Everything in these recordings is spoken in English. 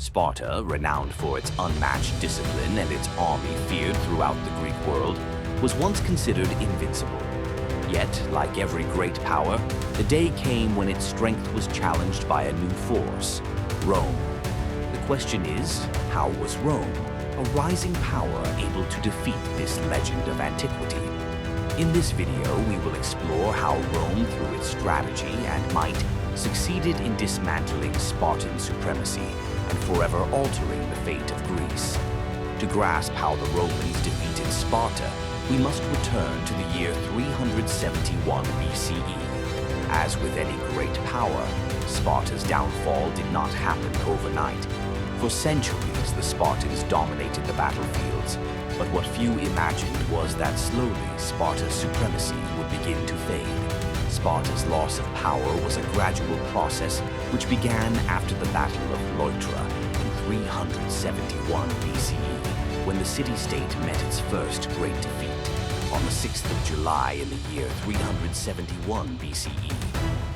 Sparta, renowned for its unmatched discipline and its army feared throughout the Greek world, was once considered invincible. Yet, like every great power, the day came when its strength was challenged by a new force, Rome. The question is, how was Rome, a rising power, able to defeat this legend of antiquity? In this video, we will explore how Rome, through its strategy and might, succeeded in dismantling Spartan supremacy and forever altering the fate of Greece. To grasp how the Romans defeated Sparta, we must return to the year 371 BCE. As with any great power, Sparta's downfall did not happen overnight. For centuries, the Spartans dominated the battlefields, but what few imagined was that slowly Sparta's supremacy would begin to fade. Sparta's loss of power was a gradual process which began after the Battle of Leuctra in 371 BCE, when the city-state met its first great defeat. On the 6th of July in the year 371 BCE,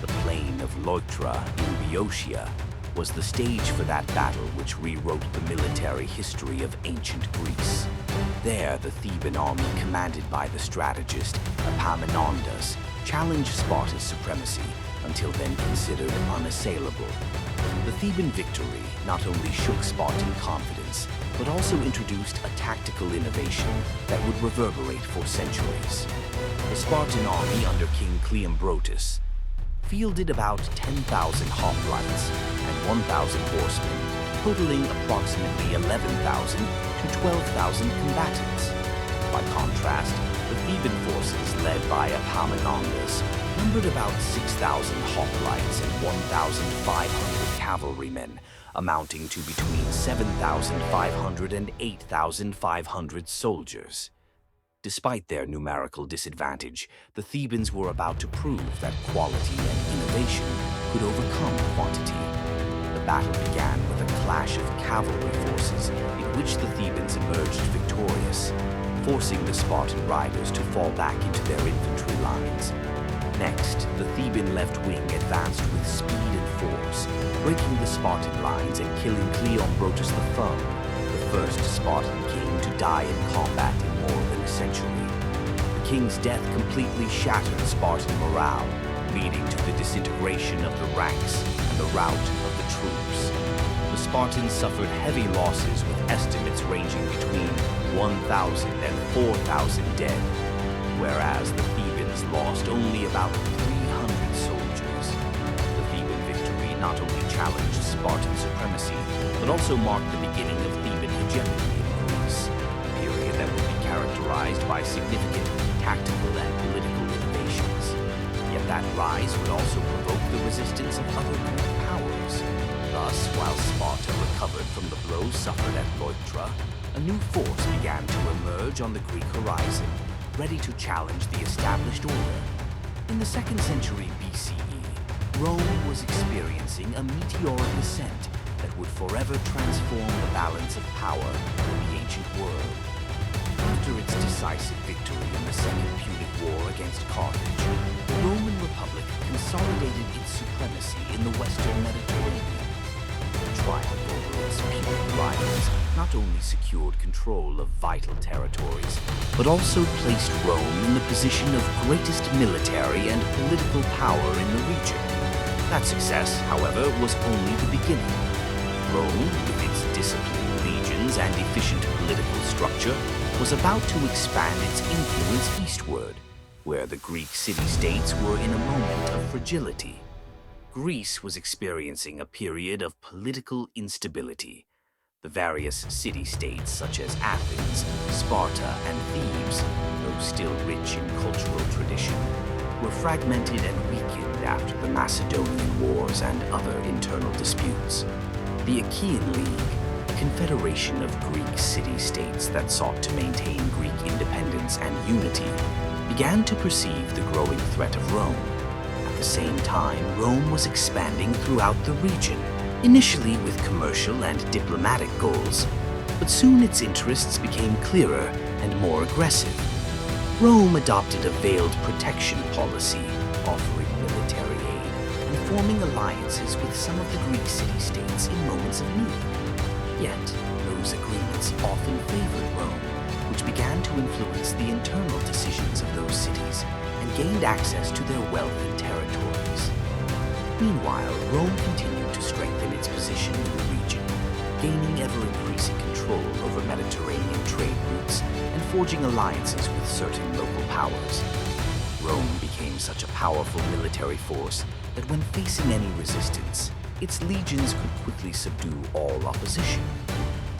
the plain of Leuctra in Boeotia was the stage for that battle which rewrote the military history of ancient Greece. There, the Theban army, commanded by the strategist Epaminondas, challenged Sparta's supremacy, until then considered unassailable. The Theban victory not only shook Spartan confidence, but also introduced a tactical innovation that would reverberate for centuries. The Spartan army under King Cleombrotus fielded about 10,000 hoplites and 1,000 horsemen, totaling approximately 11,000 to 12,000 combatants. By contrast, the Theban forces led by Epaminondas numbered about 6,000 hoplites and 1,500 cavalrymen, amounting to between 7,500 and 8,500 soldiers. Despite their numerical disadvantage, the Thebans were about to prove that quality and innovation could overcome quantity. The battle began with a clash of cavalry forces in which the Thebans emerged victorious, forcing the Spartan riders to fall back into their infantry lines. Next, the Theban left wing advanced with speed and force, breaking the Spartan lines and killing Cleombrotus the Firm, the first Spartan king to die in combat in more than a century. The king's death completely shattered Spartan morale, leading to the disintegration of the ranks and the rout of the troops. The Spartans suffered heavy losses, with estimates ranging between 1,000 and 4,000 dead, whereas the Thebans lost only about 300 soldiers. The Theban victory not only challenged Spartan supremacy, but also marked the beginning of Theban hegemony in Greece, a period that would be characterized by significant tactical and political innovations. Yet that rise would also provoke the resistance of other Greek powers. Thus, while Sparta recovered from the blows suffered at Leuctra, a new force began to emerge on the Greek horizon, ready to challenge the established order. In the 2nd century BCE, Rome was experiencing a meteoric ascent that would forever transform the balance of power in the ancient world. After its decisive victory in the Second Punic War against Carthage, the Roman Republic consolidated its supremacy in the Western Mediterranean. The triumph over its Punic rivals not only secured control of vital territories, but also placed Rome in the position of greatest military and political power in the region. That success, however, was only the beginning. Rome, with its disciplined legions and efficient political structure, was about to expand its influence eastward, where the Greek city-states were in a moment of fragility. Greece was experiencing a period of political instability. The various city-states such as Athens, Sparta, and Thebes, though still rich in cultural tradition, were fragmented and weakened after the Macedonian Wars and other internal disputes. The Achaean League, a confederation of Greek city-states that sought to maintain Greek independence and unity, began to perceive the growing threat of Rome. At the same time, Rome was expanding throughout the region, initially with commercial and diplomatic goals, but soon its interests became clearer and more aggressive. Rome adopted a veiled protection policy, offering military aid and forming alliances with some of the Greek city-states in moments of need. Yet, those agreements often favored Rome, which began to influence the internal decisions of those cities and gained access to their wealth and territories. Meanwhile, Rome continued to strengthen its position in the region, gaining ever-increasing control over Mediterranean trade routes and forging alliances with certain local powers. Rome became such a powerful military force that when facing any resistance, its legions could quickly subdue all opposition.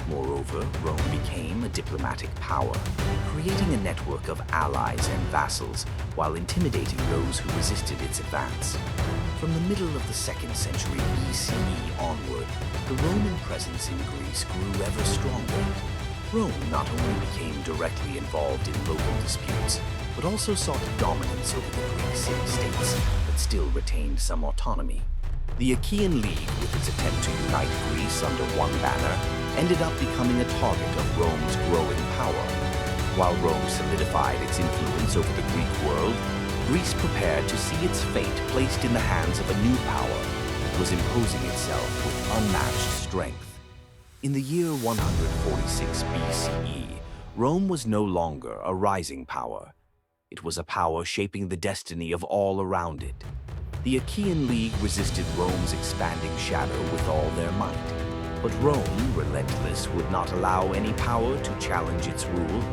Moreover, Rome became a diplomatic power, creating a network of allies and vassals while intimidating those who resisted its advance. From the middle of the 2nd century BCE onward, the Roman presence in Greece grew ever stronger. Rome not only became directly involved in local disputes, but also sought dominance over the Greek city-states, but still retained some autonomy. The Achaean League, with its attempt to unite Greece under one banner, ended up becoming a target of Rome's growing power. While Rome solidified its influence over the Greek world, Greece prepared to see its fate placed in the hands of a new power that was imposing itself with unmatched strength. In the year 146 BCE, Rome was no longer a rising power. It was a power shaping the destiny of all around it. The Achaean League resisted Rome's expanding shadow with all their might. But Rome, relentless, would not allow any power to challenge its rule.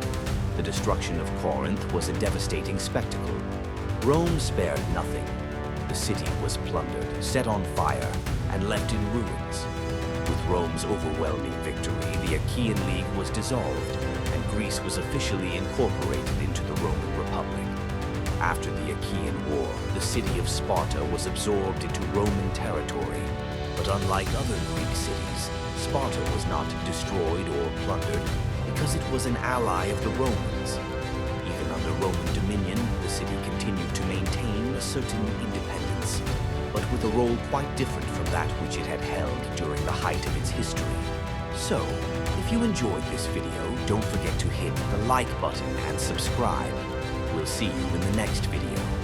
The destruction of Corinth was a devastating spectacle. Rome spared nothing. The city was plundered, set on fire, and left in ruins. With Rome's overwhelming victory, the Achaean League was dissolved, and Greece was officially incorporated into the Roman Republic. After the Achaean War, the city of Sparta was absorbed into Roman territory. But unlike other Greek cities, Sparta was not destroyed or plundered because it was an ally of the Romans. Even under Roman dominion, the city continued to maintain a certain independence, but with a role quite different from that which it had held during the height of its history. So, if you enjoyed this video, don't forget to hit the like button and subscribe. We'll see you in the next video.